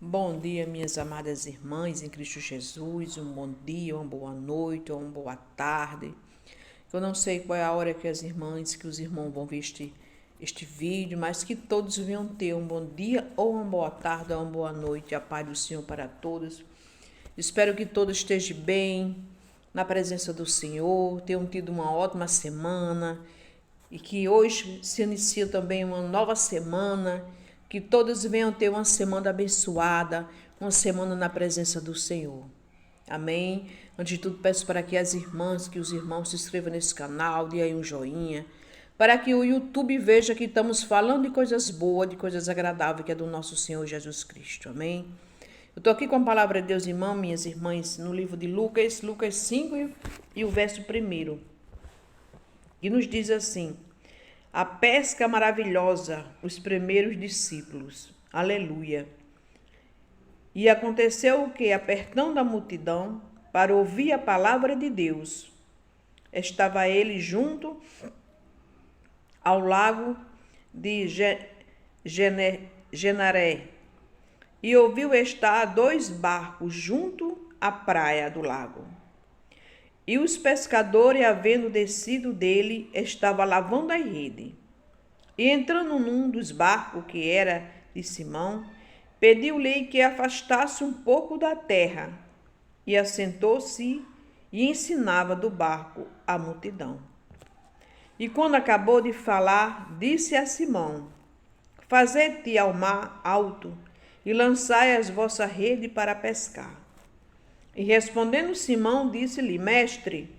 Bom dia, minhas amadas irmãs em Cristo Jesus. Um bom dia, uma boa noite, uma boa tarde. Eu não sei qual é a hora que os irmãos vão ver este vídeo, mas que todos venham ter um bom dia, ou uma boa tarde, ou uma boa noite. A paz do Senhor para todos. Espero que todos estejam bem, na presença do Senhor, tenham tido uma ótima semana e que hoje se inicia também uma nova semana, que todos venham ter uma semana abençoada, uma semana na presença do Senhor. Amém? Antes de tudo, peço para que os irmãos se inscrevam nesse canal, dê aí um joinha, para que o YouTube veja que estamos falando de coisas boas, de coisas agradáveis, que é do nosso Senhor Jesus Cristo. Amém? Eu estou aqui com a palavra de Deus, minhas irmãs, no livro de Lucas 5 e o verso 1, que nos diz assim: a pesca maravilhosa, os primeiros discípulos. Aleluia. E aconteceu o que, apertando a multidão, para ouvir a palavra de Deus, estava ele junto ao lago de Genaré, e ouviu estar 2 barcos junto à praia do lago. E os pescadores, havendo descido dele, estavam lavando a rede. E entrando num dos barcos, que era de Simão, pediu-lhe que afastasse um pouco da terra. E assentou-se e ensinava do barco a multidão. E quando acabou de falar, disse a Simão: fazei-te ao mar alto e lançai as vossas redes para pescar. E respondendo Simão, disse-lhe: mestre,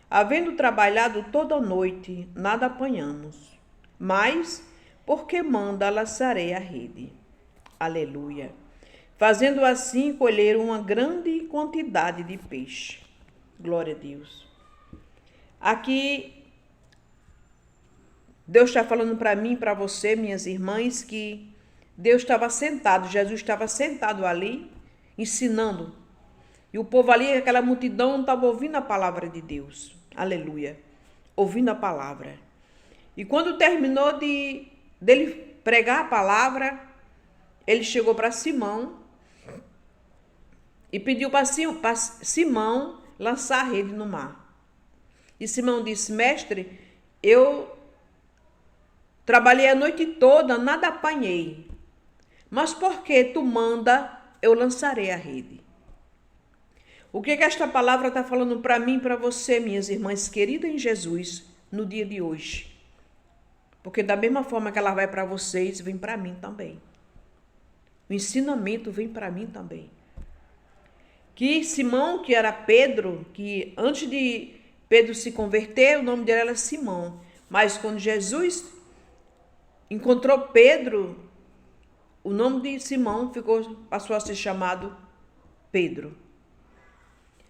havendo trabalhado toda a noite, nada apanhamos, mas porque manda, lançarei a rede. Aleluia. Fazendo assim, colheram uma grande quantidade de peixe. Glória a Deus. Aqui, Deus está falando para mim, para você, minhas irmãs, que Deus estava sentado, Jesus estava sentado ali, ensinando. E o povo ali, aquela multidão, não estava ouvindo a palavra de Deus. Aleluia. Ouvindo a palavra. E quando terminou dele pregar a palavra, ele chegou para Simão e pediu para Simão lançar a rede no mar. E Simão disse: mestre, eu trabalhei a noite toda, nada apanhei. Mas porque tu manda, eu lançarei a rede. O que esta palavra está falando para mim e para você, minhas irmãs queridas em Jesus, no dia de hoje? Porque da mesma forma que ela vai para vocês, vem para mim também. O ensinamento vem para mim também. Que Simão, que era Pedro, que antes de Pedro se converter, o nome dele era Simão. Mas quando Jesus encontrou Pedro, o nome de Simão passou a ser chamado Pedro.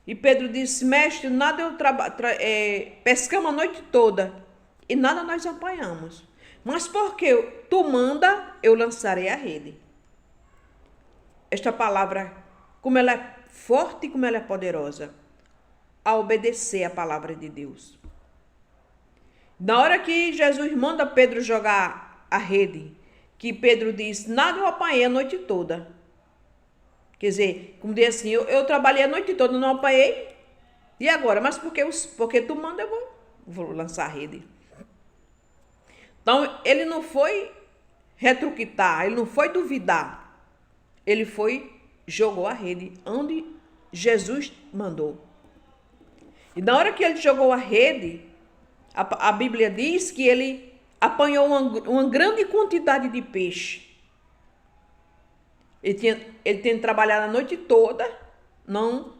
E Pedro disse: mestre, nada pescamos a noite toda e nada nós apanhamos. Mas porque tu manda, eu lançarei a rede. Esta palavra, como ela é forte e como ela é poderosa, a obedecer a palavra de Deus. Na hora que Jesus manda Pedro jogar a rede, que Pedro diz: nada eu apanhei a noite toda. Quer dizer, como diz assim, eu trabalhei a noite toda, não apanhei. E agora? Mas porque tu manda, eu vou lançar a rede. Então, ele não foi retruquitar, ele não foi duvidar. Ele jogou a rede onde Jesus mandou. E na hora que ele jogou a rede, a Bíblia diz que ele apanhou uma grande quantidade de peixe. Ele tinha trabalhado a noite toda, não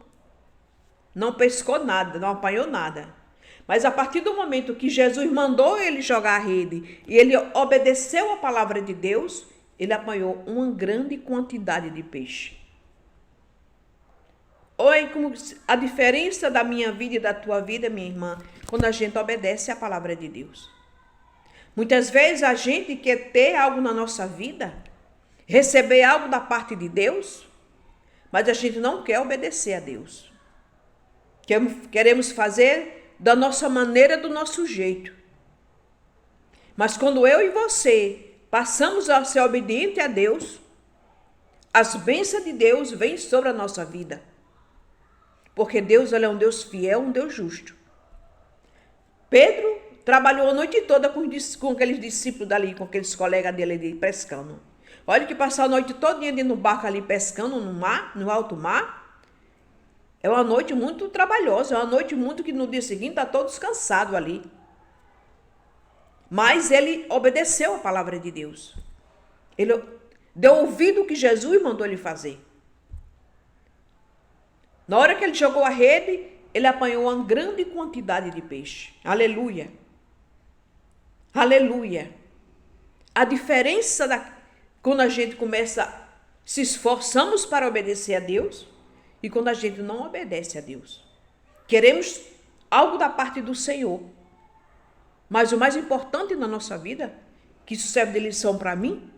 pescou nada, não apanhou nada. Mas a partir do momento que Jesus mandou ele jogar a rede e ele obedeceu a palavra de Deus, ele apanhou uma grande quantidade de peixe. Olha como a diferença da minha vida e da tua vida, minha irmã, quando a gente obedece a palavra de Deus. Muitas vezes a gente quer ter algo na nossa vida, receber algo da parte de Deus, mas a gente não quer obedecer a Deus. Queremos fazer da nossa maneira, do nosso jeito. Mas quando eu e você passamos a ser obediente a Deus, As bênçãos de Deus vêm sobre a nossa vida. Porque Deus, ele é um Deus fiel, um Deus justo. Pedro trabalhou a noite toda com aqueles discípulos dali, com aqueles colegas dele ali, pescando. Olha que passar a noite toda dentro no barco ali, pescando no mar, no alto mar. É uma noite muito trabalhosa, é uma noite muito que no dia seguinte está todos cansados ali. Mas ele obedeceu a palavra de Deus. Ele deu ouvido ao que Jesus mandou ele fazer. Na hora que ele jogou a rede, ele apanhou uma grande quantidade de peixe. Aleluia. Aleluia. A diferença quando a gente se esforçamos para obedecer a Deus e quando a gente não obedece a Deus. Queremos algo da parte do Senhor. Mas o mais importante na nossa vida, que isso serve de lição para mim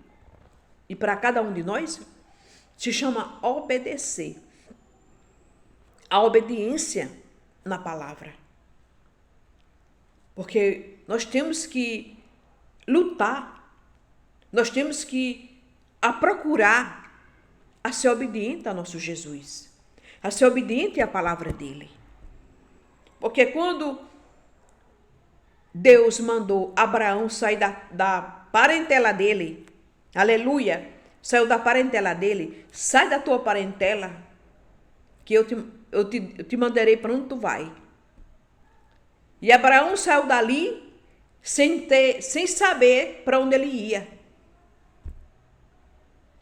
e para cada um de nós, se chama obedecer. A obediência na palavra. Porque nós temos que lutar, nós temos que procurar a ser obediente a nosso Jesus, a ser obediente à palavra dele. Porque quando Deus mandou Abraão sair da parentela dele, aleluia, saiu da parentela dele, sai da tua parentela, que eu te mandarei para onde tu vai. E Abraão saiu dali sem saber para onde ele ia.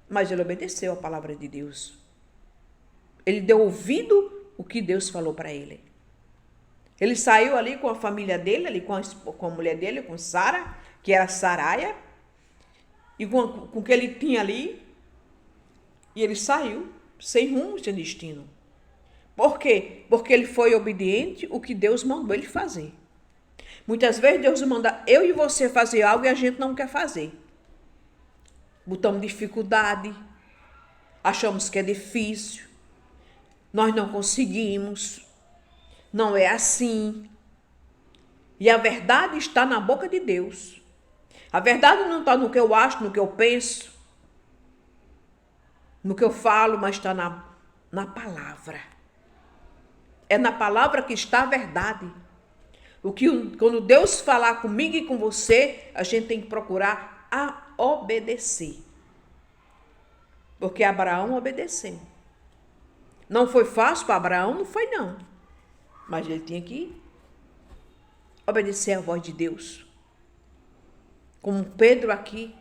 Mas ele obedeceu a palavra de Deus. Ele deu ouvido o que Deus falou para ele. Ele saiu ali com a família dele, ali com a mulher dele, com Sara, que era Saraia, e com o que ele tinha ali. E ele saiu sem rumo, sem destino. Por quê? Porque ele foi obediente ao que Deus mandou ele fazer. Muitas vezes Deus manda eu e você fazer algo e a gente não quer fazer. Botamos dificuldade, achamos que é difícil, nós não conseguimos, não é assim. E a verdade está na boca de Deus. A verdade não está no que eu acho, no que eu penso, no que eu falo, mas está na palavra. É na palavra que está a verdade. Quando Deus falar comigo e com você, a gente tem que procurar obedecer. Porque Abraão obedeceu. Não foi fácil para Abraão, não foi não. Mas ele tinha que obedecer à voz de Deus. Como Pedro aqui.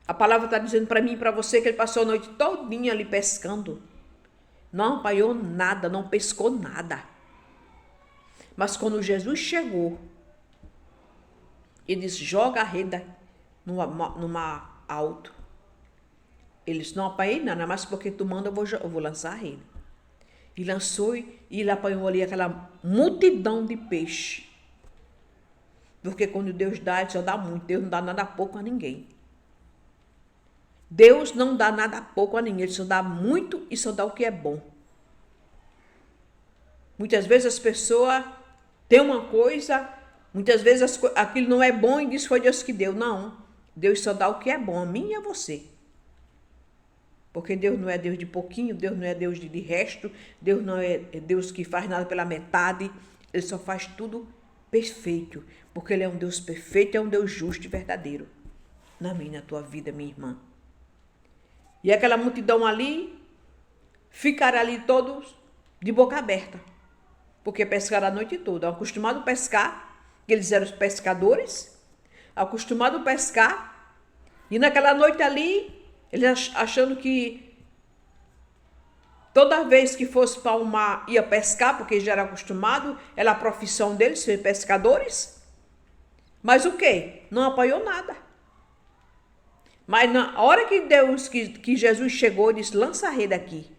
A palavra está dizendo para mim e para você que ele passou a noite todinha ali pescando. Não apanhou nada, não pescou nada. Mas quando Jesus chegou, ele disse, joga a rede no mar alto. Ele disse, não apanhei nada, mas porque tu manda eu vou lançar a rede. E lançou e ele apanhou ali aquela multidão de peixe. Porque quando Deus dá, ele só dá muito. Deus não dá nada pouco a ninguém. Deus não dá nada pouco a ninguém, ele só dá muito e só dá o que é bom. Muitas vezes as pessoas têm uma coisa, muitas vezes aquilo não é bom e diz que foi Deus que deu. Não, Deus só dá o que é bom, a mim e a você. Porque Deus não é Deus de pouquinho, Deus não é Deus de resto, Deus não é Deus que faz nada pela metade, ele só faz tudo perfeito, porque ele é um Deus perfeito, é um Deus justo e verdadeiro. Na minha, na tua vida, minha irmã. E aquela multidão ali, ficaram ali todos de boca aberta. Porque pescaram a noite toda. Acostumados a pescar, eles eram os pescadores, acostumados a pescar. E naquela noite ali, eles achando que toda vez que fosse para o mar ia pescar, porque já era acostumado, era a profissão deles, ser pescadores. Mas o quê? Não apanhou nada. Mas na hora que Jesus chegou, ele disse, lança a rede aqui.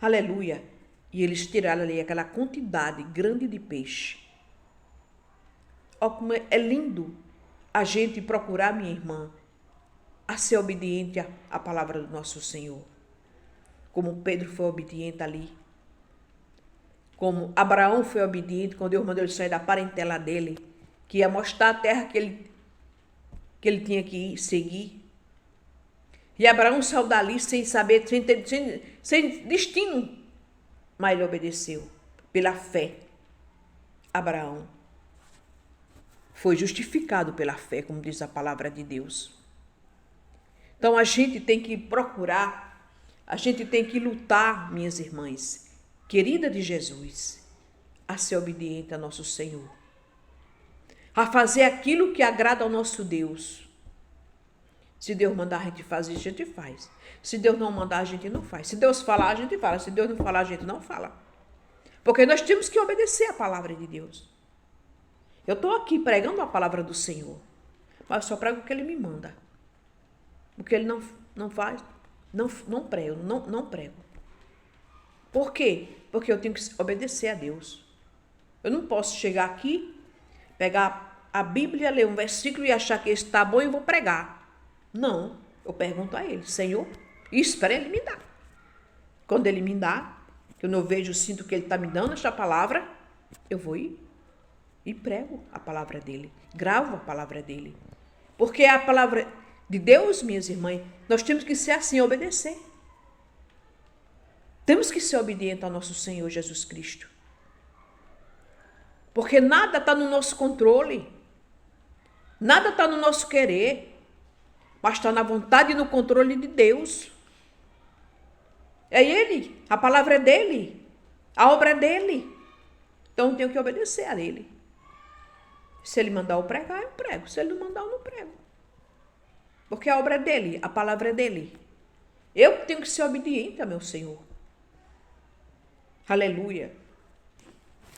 Aleluia. E eles tiraram ali aquela quantidade grande de peixe. Olha como é lindo a gente procurar, minha irmã, a ser obediente à palavra do nosso Senhor. Como Pedro foi obediente ali. Como Abraão foi obediente quando Deus mandou ele sair da parentela dele, que ia mostrar a terra que ele tinha que seguir. E Abraão saiu dali sem saber, sem destino. Mas ele obedeceu pela fé. Abraão foi justificado pela fé, como diz a palavra de Deus. Então a gente tem que procurar, a gente tem que lutar, minhas irmãs, querida de Jesus, a ser obediente a nosso Senhor, a fazer aquilo que agrada ao nosso Deus. Se Deus mandar a gente fazer, a gente faz. Se Deus não mandar, a gente não faz. Se Deus falar, a gente fala. Se Deus não falar, a gente não fala. Porque nós temos que obedecer a palavra de Deus. Eu estou aqui pregando a palavra do Senhor, mas eu só prego o que Ele me manda. O que Ele não faz, não prego, não prego. Por quê? Porque eu tenho que obedecer a Deus. Eu não posso chegar aqui, pegar a Bíblia, ler um versículo e achar que esse está bom e vou pregar. Não, eu pergunto a Ele, Senhor, isso para Ele me dar. Quando Ele me dá, que eu não vejo, sinto que Ele está me dando esta palavra, eu vou ir e prego a palavra dEle, gravo a palavra dEle. Porque a palavra de Deus, minhas irmãs, nós temos que ser assim, obedecer. Temos que ser obedientes ao nosso Senhor Jesus Cristo. Porque nada está no nosso controle. Nada está no nosso querer. Mas está na vontade e no controle de Deus. É Ele, a palavra é dEle, a obra é dEle. Então eu tenho que obedecer a Ele. Se Ele mandar eu pregar, eu prego. Se Ele não mandar, eu não prego. Porque a obra é dEle, a palavra é dEle. Eu tenho que ser obediente ao meu Senhor. Aleluia.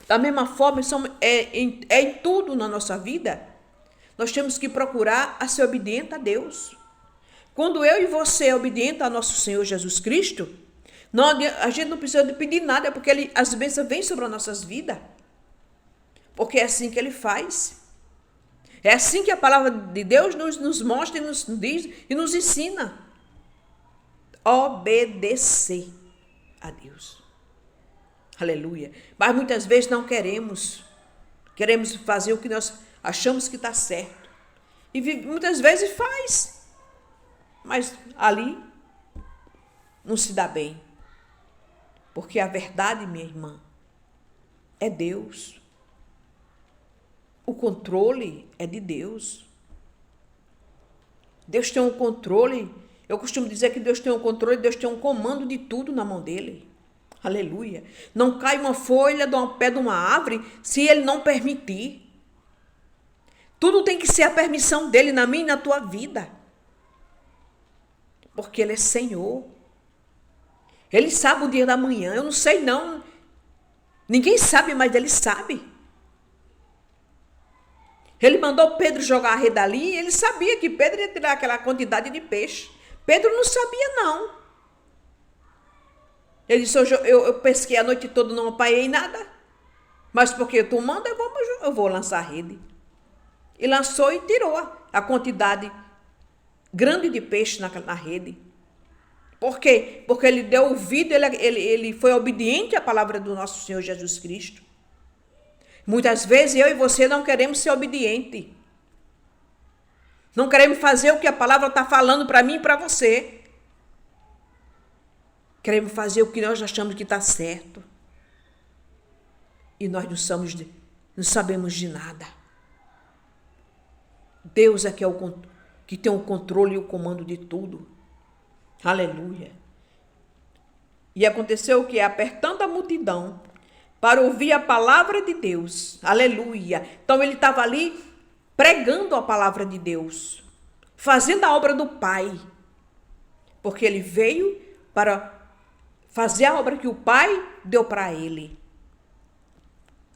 Da mesma forma, em tudo na nossa vida, nós temos que procurar a ser obediente a Deus. Quando eu e você é obediente ao nosso Senhor Jesus Cristo, a gente não precisa de pedir nada, porque as bênçãos vêm sobre as nossas vidas. Porque é assim que Ele faz. É assim que a palavra de Deus nos mostra e nos diz e nos ensina. Obedecer a Deus. Aleluia. Mas muitas vezes não queremos. Queremos fazer o que nós achamos que está certo. E muitas vezes faz. Mas ali não se dá bem. Porque a verdade, minha irmã, é Deus. O controle é de Deus. Deus tem um controle. Eu costumo dizer que Deus tem um controle, Deus tem um comando de tudo na mão dele. Aleluia. Não cai uma folha do pé de uma árvore se Ele não permitir. Tudo tem que ser a permissão dele na minha e na tua vida. Porque Ele é Senhor. Ele sabe o dia da manhã. Eu não sei não. Ninguém sabe, mas Ele sabe. Ele mandou Pedro jogar a rede ali e Ele sabia que Pedro ia tirar aquela quantidade de peixe. Pedro não sabia não. Ele disse, eu pesquei a noite toda, não apanhei nada. Mas porque tu manda, eu vou lançar a rede. E lançou e tirou a quantidade grande de peixe na rede. Por quê? Porque ele deu ouvido, ele foi obediente à palavra do nosso Senhor Jesus Cristo. Muitas vezes eu e você não queremos ser obedientes. Não queremos fazer o que a palavra está falando para mim e para você. Queremos fazer o que nós achamos que está certo. E nós não sabemos de nada. Deus é que tem o controle e o comando de tudo. Aleluia. E aconteceu o que? Apertando a multidão para ouvir a palavra de Deus. Aleluia. Então ele estava ali pregando a palavra de Deus, fazendo a obra do Pai. Porque ele veio para fazer a obra que o Pai deu para ele.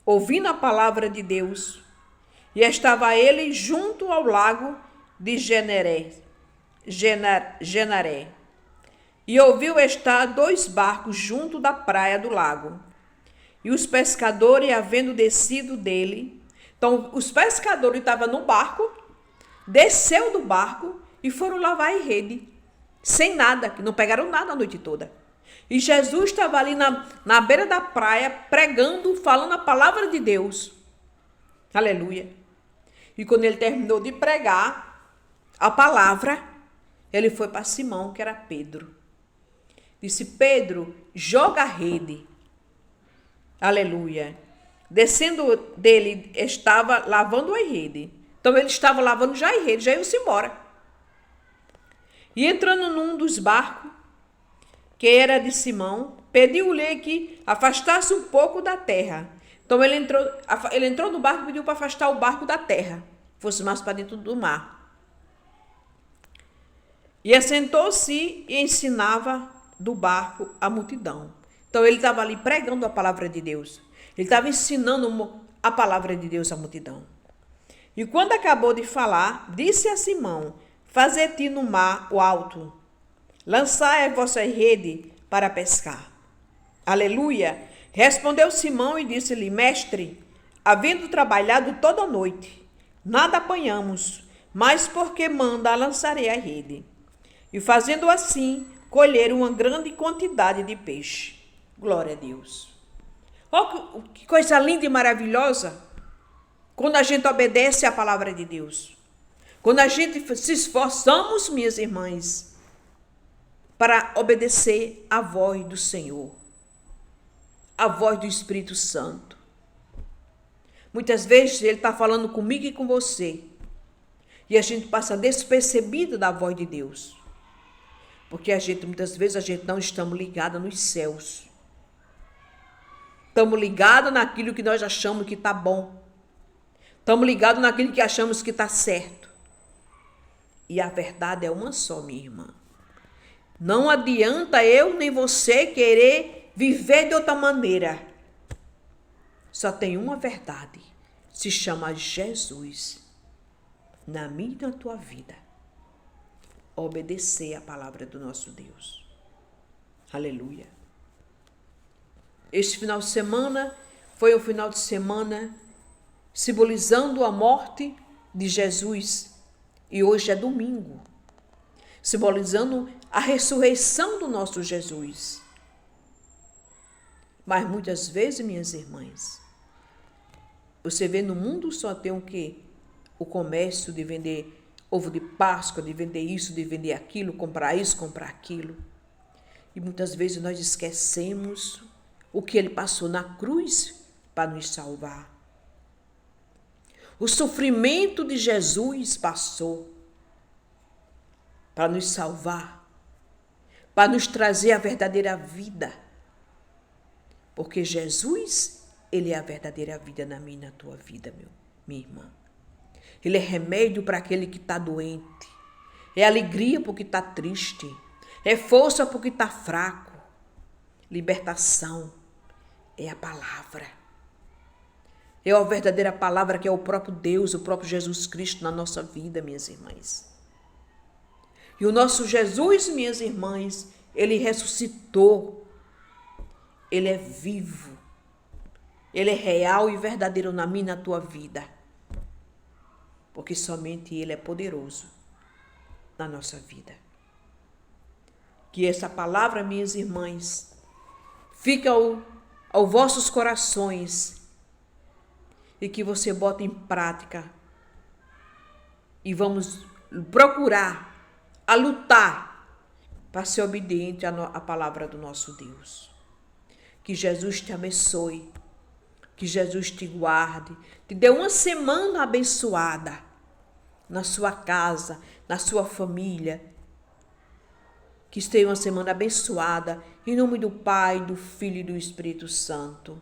Ouvindo a palavra de Deus. E estava ele junto ao lago de Genaré. E ouviu estar 2 barcos junto da praia do lago. E os pescadores, havendo descido dele... Então, os pescadores estavam no barco, desceu do barco e foram lavar em rede. Sem nada, que não pegaram nada a noite toda. E Jesus estava ali na beira da praia, pregando, falando a palavra de Deus. Aleluia. E quando ele terminou de pregar a palavra, Ele foi para Simão, que era Pedro. Disse: Pedro, joga a rede. Aleluia. Descendo dele, estava lavando a rede. Então ele estava lavando já a rede, já ia-se embora. E entrando num dos barcos, que era de Simão, pediu-lhe que afastasse um pouco da terra. Então ele entrou no barco e pediu para afastar o barco da terra, fosse mais para dentro do mar. E assentou-se e ensinava do barco a multidão. Então ele estava ali pregando a palavra de Deus. Ele estava ensinando a palavra de Deus à multidão. E quando acabou de falar, disse a Simão: Fazei-te no mar o alto, lançai a vossa rede para pescar. Aleluia! Respondeu Simão e disse-lhe: Mestre, havendo trabalhado toda a noite, nada apanhamos, mas porque manda lançarei a rede. E fazendo assim, colheram uma grande quantidade de peixe. Glória a Deus. Oh, que coisa linda e maravilhosa quando a gente obedece à palavra de Deus. Quando a gente se esforçamos, minhas irmãs, para obedecer à voz do Senhor, a voz do Espírito Santo. Muitas vezes ele está falando comigo e com você, e a gente passa despercebido da voz de Deus, porque muitas vezes a gente não estamos ligados nos céus. Estamos ligados naquilo que nós achamos que está bom. Estamos ligados naquilo que achamos que está certo. E a verdade é uma só, minha irmã. Não adianta eu nem você querer viver de outra maneira. Só tem uma verdade. Se chama Jesus. Na minha e na tua vida. Obedecer a palavra do nosso Deus. Aleluia. Este final de semana foi um final de semana simbolizando a morte de Jesus. E hoje é domingo, simbolizando a ressurreição do nosso Jesus. Mas muitas vezes, minhas irmãs, você vê no mundo só tem o quê? O comércio de vender ovo de Páscoa, de vender isso, de vender aquilo, comprar isso, comprar aquilo. E muitas vezes nós esquecemos o que ele passou na cruz para nos salvar. O sofrimento de Jesus passou para nos salvar, para nos trazer a verdadeira vida. Porque Jesus, ele é a verdadeira vida na minha e na tua vida, minha irmã. Ele é remédio para aquele que está doente. É alegria porque está triste. É força porque está fraco. Libertação é a palavra. É a verdadeira palavra que é o próprio Deus, o próprio Jesus Cristo na nossa vida, minhas irmãs. E o nosso Jesus, minhas irmãs, ele ressuscitou. Ele é vivo. Ele é real e verdadeiro na minha e na tua vida. Porque somente ele é poderoso na nossa vida. Que essa palavra, minhas irmãs, fique aos vossos corações e que você bote em prática e vamos procurar a lutar para ser obediente à palavra do nosso Deus. Que Jesus te abençoe, que Jesus te guarde, te dê uma semana abençoada na sua casa, na sua família. Que esteja uma semana abençoada, em nome do Pai, do Filho e do Espírito Santo.